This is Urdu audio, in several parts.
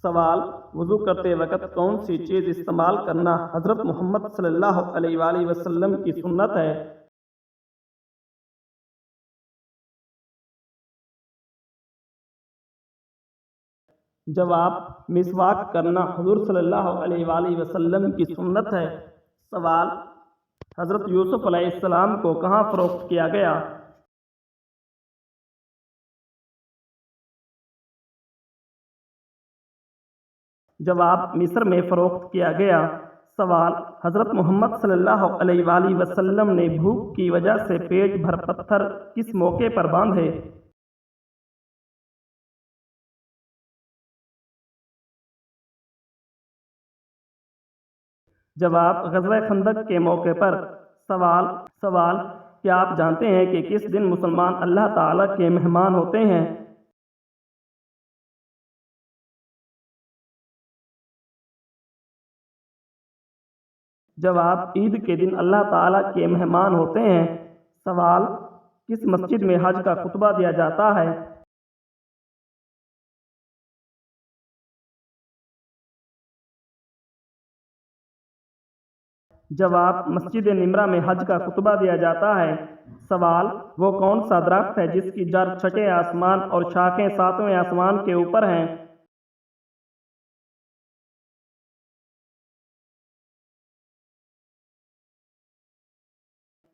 سوال: وضو کرتے وقت کون سی چیز استعمال کرنا حضرت محمد صلی اللہ علیہ وآلہ وسلم کی سنت ہے؟ جواب: مسواک کرنا حضور صلی اللہ علیہ وآلہ وسلم کی سنت ہے۔ سوال: حضرت یوسف علیہ السلام کو کہاں فروخت کیا گیا؟ جواب: مصر میں فروخت کیا گیا۔ سوال: حضرت محمد صلی اللہ علیہ وآلہ وسلم نے بھوک کی وجہ سے پیٹ بھر پتھر کس موقع پر باندھے؟ جواب: غزوہ خندق کے موقع پر۔ سوال: کیا آپ جانتے ہیں کہ کس دن مسلمان اللہ تعالیٰ کے مہمان ہوتے ہیں؟ جواب: عید کے دن اللہ تعالیٰ کے مہمان ہوتے ہیں۔ سوال: کس مسجد میں حج کا خطبہ دیا جاتا ہے؟ جواب: مسجد نمرہ میں حج کا خطبہ دیا جاتا ہے۔ سوال: وہ کون سا درخت ہے جس کی جڑ چھٹے آسمان اور شاخیں ساتویں آسمان کے اوپر ہیں؟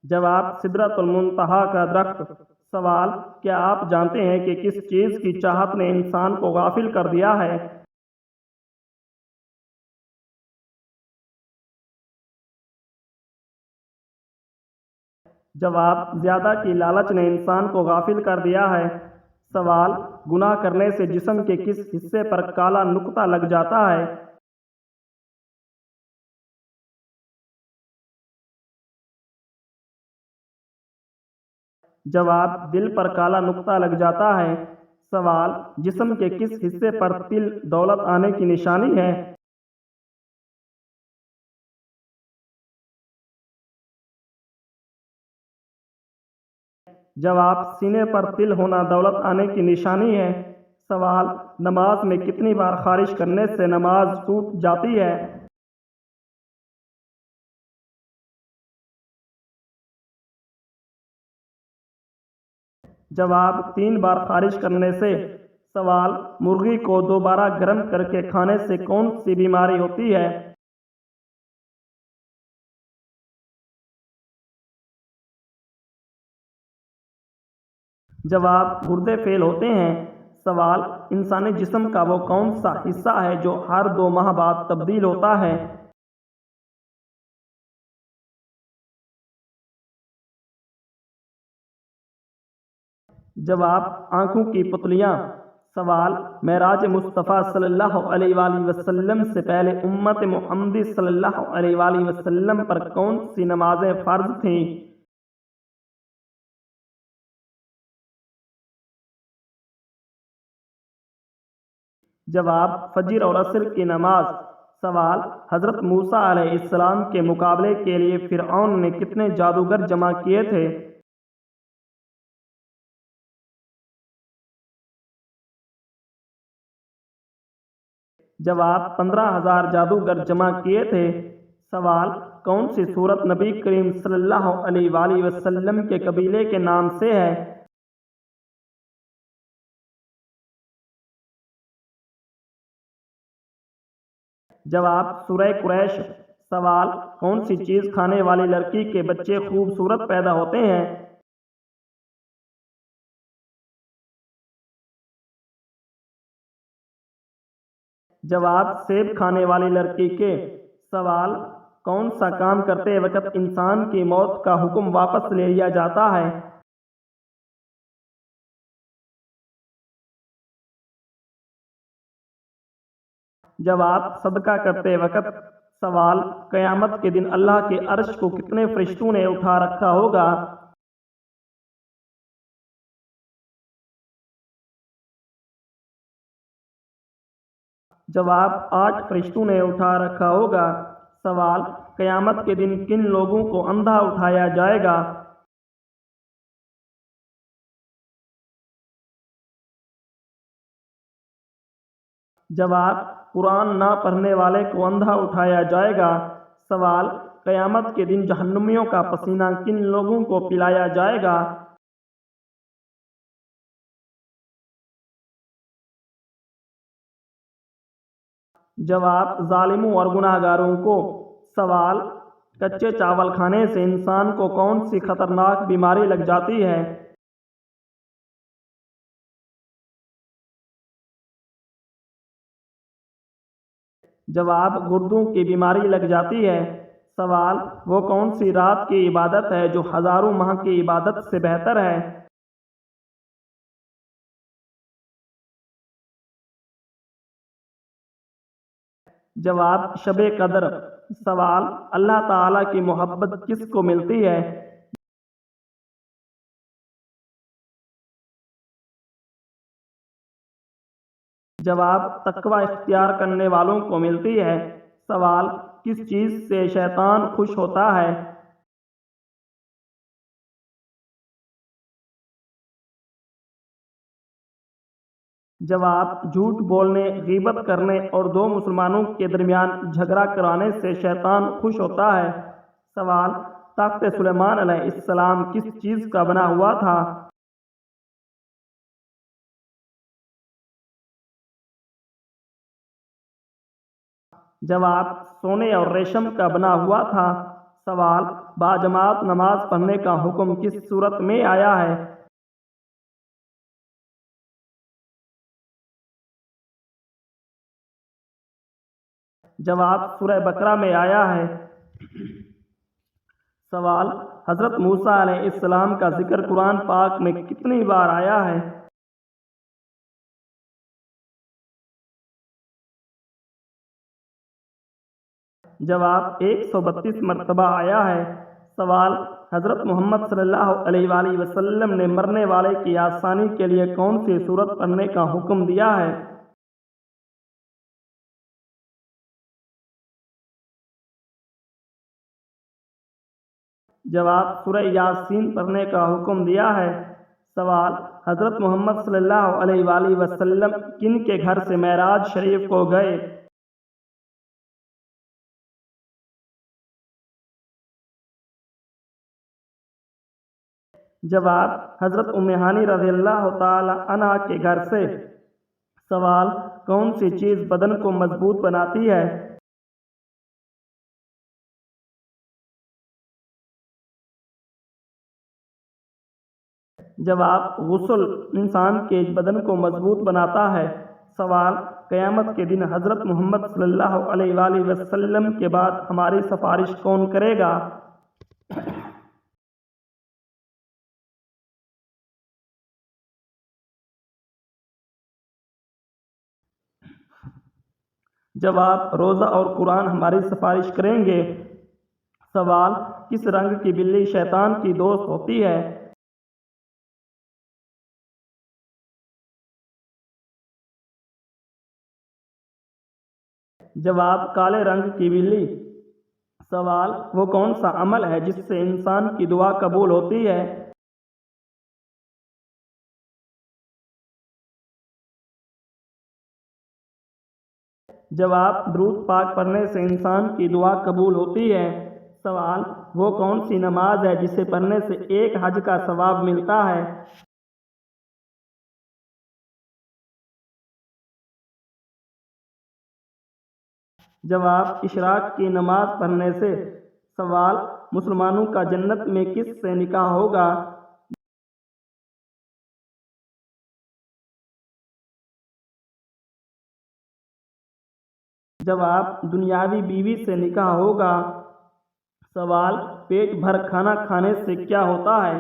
جواب: سدرۃ المنتہا کا درخت۔ سوال: کیا آپ جانتے ہیں کہ کس چیز کی چاہت نے انسان کو غافل کر دیا ہے؟ جواب: زیادہ کی لالچ نے انسان کو غافل کر دیا ہے۔ سوال: گناہ کرنے سے جسم کے کس حصے پر کالا نقطہ لگ جاتا ہے؟ جواب: دل پر کالا نقطہ لگ جاتا ہے۔ سوال: جسم کے کس حصے پر تل دولت آنے کی نشانی ہے؟ جواب: سینے پر تل ہونا دولت آنے کی نشانی ہے۔ سوال: نماز میں کتنی بار خارش کرنے سے نماز ٹوٹ جاتی ہے؟ جواب: 3 بار خارش کرنے سے۔ سوال: مرغی کو دوبارہ گرم کر کے کھانے سے کون سی بیماری ہوتی ہے؟ جواب: گردے فیل ہوتے ہیں۔ سوال: انسانی جسم کا وہ کون سا حصہ ہے جو ہر 2 ماہ بعد تبدیل ہوتا ہے؟ جواب: آنکھوں کی پتلیاں۔ سوال: معراج مصطفیٰ صلی اللہ علیہ وآلہ وسلم سے پہلے امت محمدی صلی اللہ علیہ وآلہ وسلم پر کون سی نمازیں فرض تھیں؟ جواب: فجر اور عصر کی نماز۔ سوال: حضرت موسیٰ علیہ السلام کے مقابلے کے لیے فرعون نے کتنے جادوگر جمع کیے تھے؟ جواب: 15,000 جادوگر جمع کیے تھے۔ سوال: کون سی سورت نبی کریم صلی اللہ علیہ وآلہ وسلم کے قبیلے کے نام سے ہے؟ جواب: سورہ قریش۔ سوال: کون سی چیز کھانے والی لڑکی کے بچے خوبصورت پیدا ہوتے ہیں؟ جواب: سیب کھانے والی لڑکی کے۔ سوال: کون سا کام کرتے وقت انسان کی موت کا حکم واپس لے لیا جاتا ہے؟ جواب: صدقہ کرتے وقت۔ سوال: قیامت کے دن اللہ کے عرش کو کتنے فرشتوں نے اٹھا رکھا ہوگا؟ جواب: 8 فرشتوں نے اٹھا رکھا ہوگا۔ سوال: قیامت کے دن کن لوگوں کو اندھا اٹھایا جائے گا؟ جواب: قرآن نہ پڑھنے والے کو اندھا اٹھایا جائے گا۔ سوال، قیامت کے دن جہنمیوں کا پسینہ کن لوگوں کو پلایا جائے گا؟ جواب، ظالموں اور گناہ گاروں کو۔ سوال، کچے چاول کھانے سے انسان کو کون سی خطرناک بیماری لگ جاتی ہے؟ جواب، گردوں کی بیماری لگ جاتی ہے۔ سوال، وہ کون سی رات کی عبادت ہے جو ہزاروں ماہ کی عبادت سے بہتر ہے؟ جواب، شب قدر۔ سوال، اللہ تعالیٰ کی محبت کس کو ملتی ہے؟ جواب، تقوی اختیار کرنے والوں کو ملتی ہے۔ سوال، کس چیز سے شیطان خوش ہوتا ہے؟ جواب، جھوٹ بولنے، غیبت کرنے اور دو مسلمانوں کے درمیان جھگڑا کرانے سے شیطان خوش ہوتا ہے۔ سوال، تخت سلیمان علیہ السلام کس چیز کا بنا ہوا تھا؟ جواب، سونے اور ریشم کا بنا ہوا تھا۔ سوال، باجماعت نماز پڑھنے کا حکم کس صورت میں آیا ہے؟ جواب، سورہ بقرہ میں آیا ہے۔ سوال، حضرت موسیٰ علیہ السلام کا ذکر قرآن پاک میں کتنی بار آیا ہے؟ جواب، 132 مرتبہ آیا ہے۔ سوال، حضرت محمد صلی اللہ علیہ وآلہ وسلم نے مرنے والے کی آسانی کے لیے کون سی سورت پڑھنے کا حکم دیا ہے؟ جواب، سورہ یاسین پڑھنے کا حکم دیا ہے۔ سوال، حضرت محمد صلی اللہ علیہ وآلہ وسلم کن کے گھر سے معراج شریف کو گئے؟ جواب، حضرت ام ہانی رضی اللہ تعالی عنہا کے گھر سے۔ سوال، کون سی چیز بدن کو مضبوط بناتی ہے؟ جواب، غسل انسان کے بدن کو مضبوط بناتا ہے۔ سوال، قیامت کے دن حضرت محمد صلی اللہ علیہ وآلہ وسلم کے بعد ہماری سفارش کون کرے گا؟ جواب، روزہ اور قرآن ہماری سفارش کریں گے۔ سوال، کس رنگ کی بلی شیطان کی دوست ہوتی ہے؟ جواب، کالے رنگ کی بلی۔ سوال، وہ کون سا عمل ہے جس سے انسان کی دعا قبول ہوتی ہے؟ جواب، درود پاک پڑھنے سے انسان کی دعا قبول ہوتی ہے۔ سوال، وہ کون سی نماز ہے جسے پڑھنے سے ایک حج کا ثواب ملتا ہے؟ جواب، اشراق کی نماز پڑھنے سے۔ سوال، مسلمانوں کا جنت میں کس سے نکاح ہوگا؟ جواب، دنیاوی بیوی سے نکاح ہوگا۔ سوال، پیٹ بھر کھانا کھانے سے کیا ہوتا ہے؟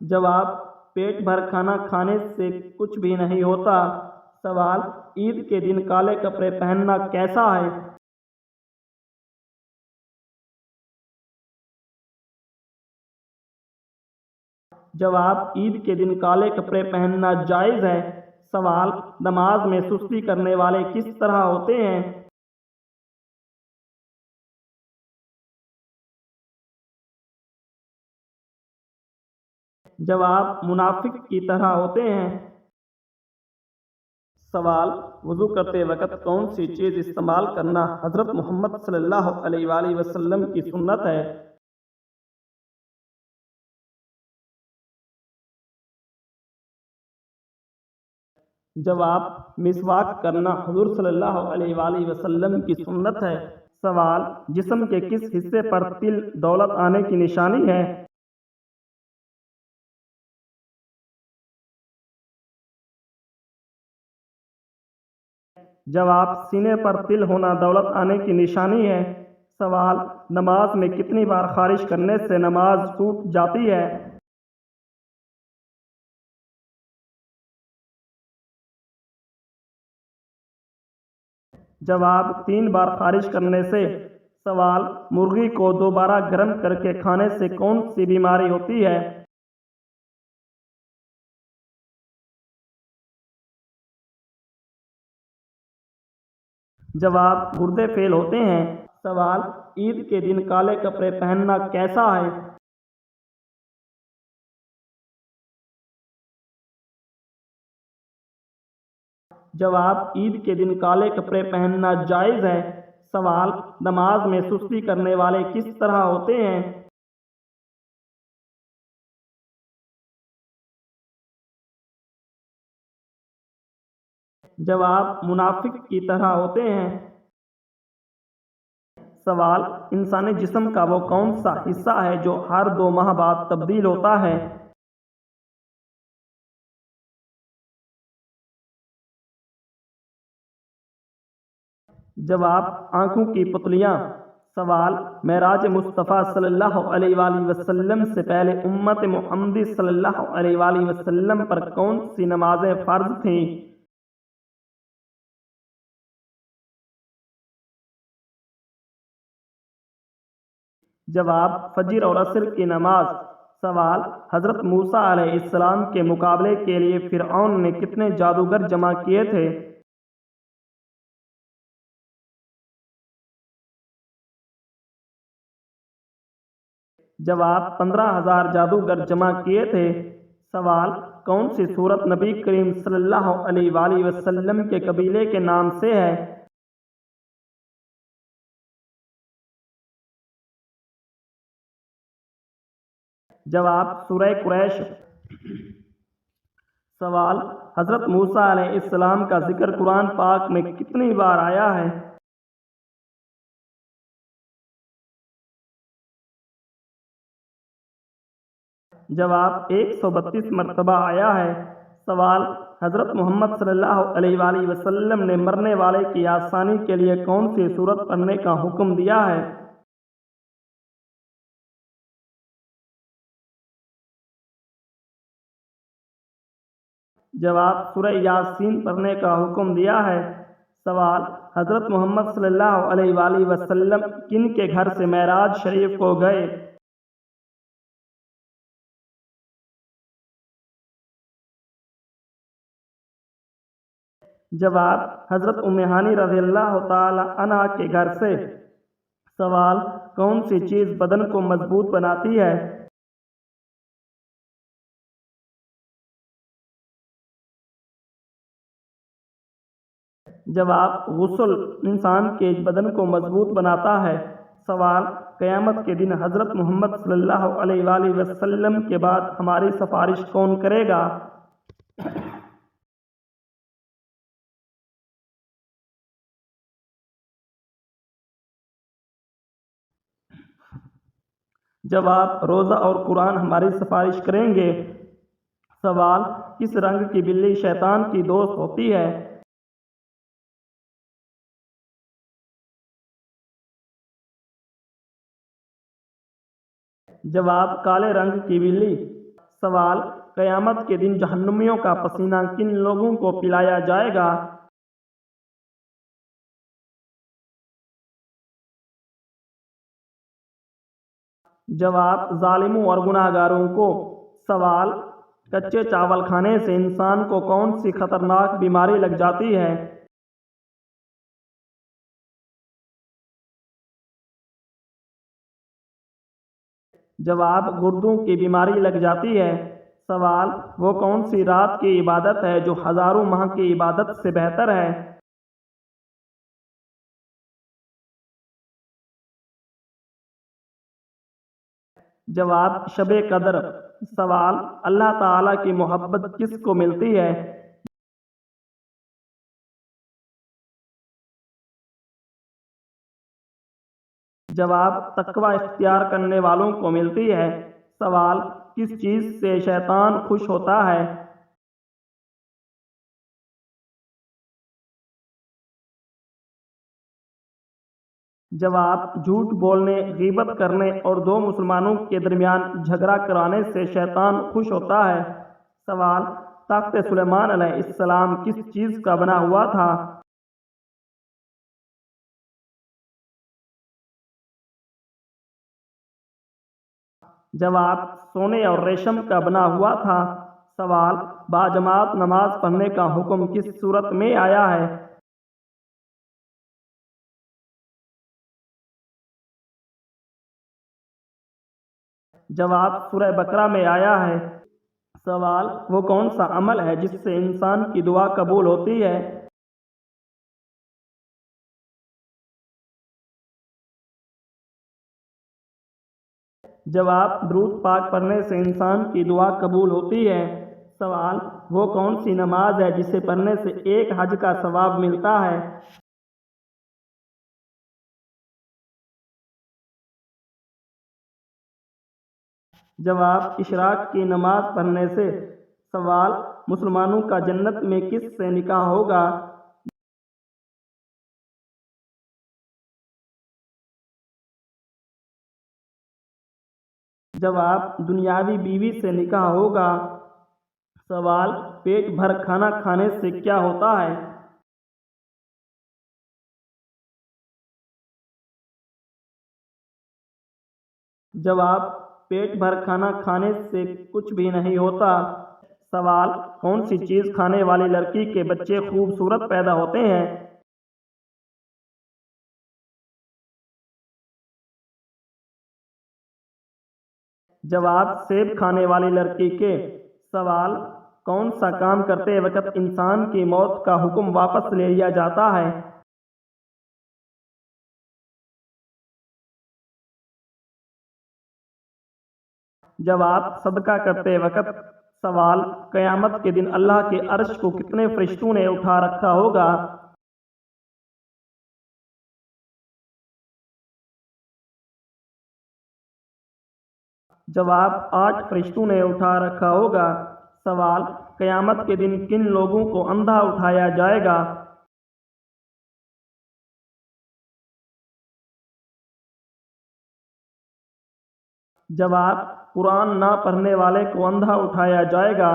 جواب، پیٹ بھر کھانا کھانے سے کچھ بھی نہیں ہوتا۔ سوال، عید کے دن کالے کپڑے پہننا کیسا ہے؟ جواب، عید کے دن کالے کپڑے پہننا جائز ہے۔ سوال، نماز میں سستی کرنے والے کس طرح ہوتے ہیں؟ جواب منافق کی طرح ہوتے ہیں۔ سوال وضو کرتے وقت کون سی چیز استعمال کرنا حضرت محمد صلی اللہ علیہ وآلہ وسلم کی سنت ہے؟ جواب مسواک کرنا حضور صلی اللہ علیہ وآلہ وسلم کی سنت ہے۔ سوال جسم کے کس حصے پر تل دولت آنے کی نشانی ہے؟ جواب سینے پر تل ہونا دولت آنے کی نشانی ہے۔ سوال نماز میں کتنی بار خارش کرنے سے نماز ٹوٹ جاتی ہے؟ جواب 3 بار خارش کرنے سے۔ سوال مرغی کو دوبارہ گرم کر کے کھانے سے کون سی بیماری ہوتی ہے؟ جواب گردے فیل ہوتے ہیں۔ سوال عید کے دن کالے کپڑے پہننا کیسا ہے؟ جواب عید کے دن کالے کپڑے پہننا جائز ہے۔ سوال نماز میں سستی کرنے والے کس طرح ہوتے ہیں؟ جواب منافق کی طرح ہوتے ہیں۔ سوال انسانی جسم کا وہ کون سا حصہ ہے جو ہر 2 ماہ بعد تبدیل ہوتا ہے؟ جواب آنکھوں کی پتلیاں۔ سوال معراج مصطفیٰ صلی اللہ علیہ وآلہ وسلم سے پہلے امت محمدی صلی اللہ علیہ وآلہ وسلم پر کون سی نمازیں فرض تھیں؟ جواب فجر اور عصر کی نماز۔ سوال حضرت موسیٰ علیہ السلام کے مقابلے کے لیے فرعون نے کتنے جادوگر جمع کیے تھے؟ جواب 15,000 جادوگر جمع کیے تھے۔ سوال کون سی سورت نبی کریم صلی اللہ علیہ وآلہ وسلم کے قبیلے کے نام سے ہے؟ جواب سورہ قریش۔ سوال حضرت موسیٰ علیہ السلام کا ذکر قرآن پاک میں کتنی بار آیا ہے؟ جواب 132 مرتبہ آیا ہے۔ سوال حضرت محمد صلی اللہ علیہ وآلہ وسلم نے مرنے والے کی آسانی کے لیے کون سی سورت پڑھنے کا حکم دیا ہے؟ جواب سورہ یاسین پڑھنے کا حکم دیا ہے۔ سوال حضرت محمد صلی اللہ علیہ وآلہ وسلم کن کے گھر سے معراج شریف کو گئے؟ جواب حضرت ام ہانی رضی اللہ تعالی عنہ کے گھر سے۔ سوال کون سی چیز بدن کو مضبوط بناتی ہے؟ جواب غسل انسان کے بدن کو مضبوط بناتا ہے۔ سوال قیامت کے دن حضرت محمد صلی اللہ علیہ وآلہ وسلم کے بعد ہماری سفارش کون کرے گا؟ جواب روزہ اور قرآن ہماری سفارش کریں گے۔ سوال کس رنگ کی بلی شیطان کی دوست ہوتی ہے؟ جواب کالے رنگ کی بلی۔ سوال قیامت کے دن جہنمیوں کا پسینہ کن لوگوں کو پلایا جائے گا؟ جواب ظالموں اور گناہ گاروں کو۔ سوال کچے چاول کھانے سے انسان کو کون سی خطرناک بیماری لگ جاتی ہے؟ جواب گردوں کی بیماری لگ جاتی ہے۔ سوال: وہ کون سی رات کی عبادت ہے جو ہزاروں ماہ کی عبادت سے بہتر ہے؟ جواب: شب قدر۔ سوال: اللہ تعالیٰ کی محبت کس کو ملتی ہے؟ جواب: تقوی اختیار کرنے والوں کو ملتی ہے۔ سوال: کس چیز سے شیطان خوش ہوتا ہے؟ جواب: جھوٹ بولنے، غیبت کرنے اور دو مسلمانوں کے درمیان جھگڑا کرانے سے شیطان خوش ہوتا ہے۔ سوال: تخت سلیمان علیہ السلام کس چیز کا بنا ہوا تھا؟ جواب: سونے اور ریشم کا بنا ہوا تھا۔ سوال: باجماعت نماز پڑھنے کا حکم کس صورت میں آیا ہے؟ جواب: سورہ بقرہ میں آیا ہے۔ سوال: وہ کون سا عمل ہے جس سے انسان کی دعا قبول ہوتی ہے؟ جواب: درود پاک پڑھنے سے انسان کی دعا قبول ہوتی ہے۔ سوال: وہ کون سی نماز ہے جسے پڑھنے سے ایک حج کا ثواب ملتا ہے؟ جواب: اشراق کی نماز پڑھنے سے۔ سوال: مسلمانوں کا جنت میں کس سے نکاح ہوگا؟ جواب: دنیاوی بیوی سے نکاح ہوگا۔ سوال: پیٹ بھر کھانا کھانے سے کیا ہوتا ہے؟ جواب: پیٹ بھر کھانا کھانے سے کچھ بھی نہیں ہوتا۔ سوال: کون سی چیز کھانے والی لڑکی کے بچے خوبصورت پیدا ہوتے ہیں؟ جواب: سیب کھانے والی لڑکی کے۔ سوال: کون سا کام کرتے وقت انسان کی موت کا حکم واپس لے لیا جاتا ہے؟ جواب: صدقہ کرتے وقت۔ سوال: قیامت کے دن اللہ کے عرش کو کتنے فرشتوں نے اٹھا رکھا ہوگا؟ جواب: 8 فرشتوں نے اٹھا رکھا ہوگا۔ سوال: قیامت کے دن کن لوگوں کو اندھا اٹھایا جائے گا؟ جواب: قرآن نہ پڑھنے والے کو اندھا اٹھایا جائے گا۔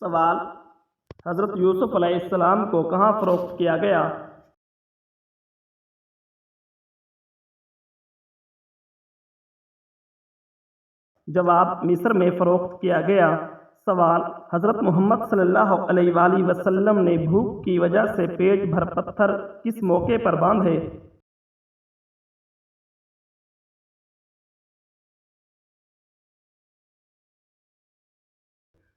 سوال: حضرت یوسف علیہ السلام کو کہاں فروخت کیا گیا؟ جواب: مصر میں فروخت کیا گیا۔ سوال: حضرت محمد صلی اللہ علیہ وآلہ وسلم نے بھوک کی وجہ سے پیٹ بھر پتھر کس موقع پر باندھے؟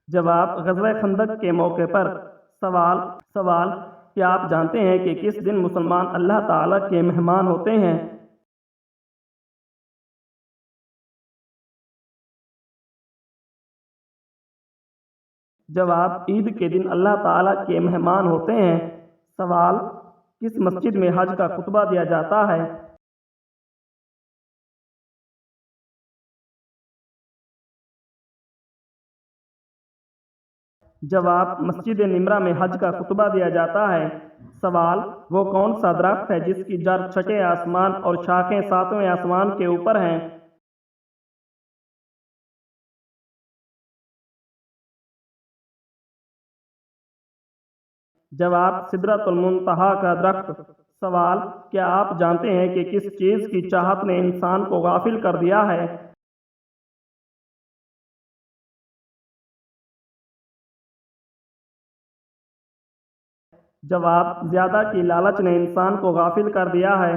جواب: غزوہ خندق کے موقع پر۔ سوال: کیا آپ جانتے ہیں کہ کس دن مسلمان اللہ تعالیٰ کے مہمان ہوتے ہیں؟ جواب: عید کے دن اللہ تعالیٰ کے مہمان ہوتے ہیں۔ سوال: کس مسجد میں حج کا خطبہ دیا جاتا ہے؟ جواب: مسجد نمرہ میں حج کا خطبہ دیا جاتا ہے۔ سوال: وہ کون سا درخت ہے جس کی جڑ چھٹے آسمان اور شاخیں ساتویں آسمان کے اوپر ہیں؟ جواب: سدرۃ المنتہا کا درخت۔ سوال: کیا آپ جانتے ہیں کہ کس چیز کی چاہت نے انسان کو غافل کر دیا ہے؟ جواب: زیادہ کی لالچ نے انسان کو غافل کر دیا ہے۔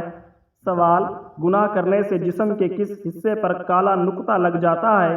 سوال: گناہ کرنے سے جسم کے کس حصے پر کالا نقطہ لگ جاتا ہے؟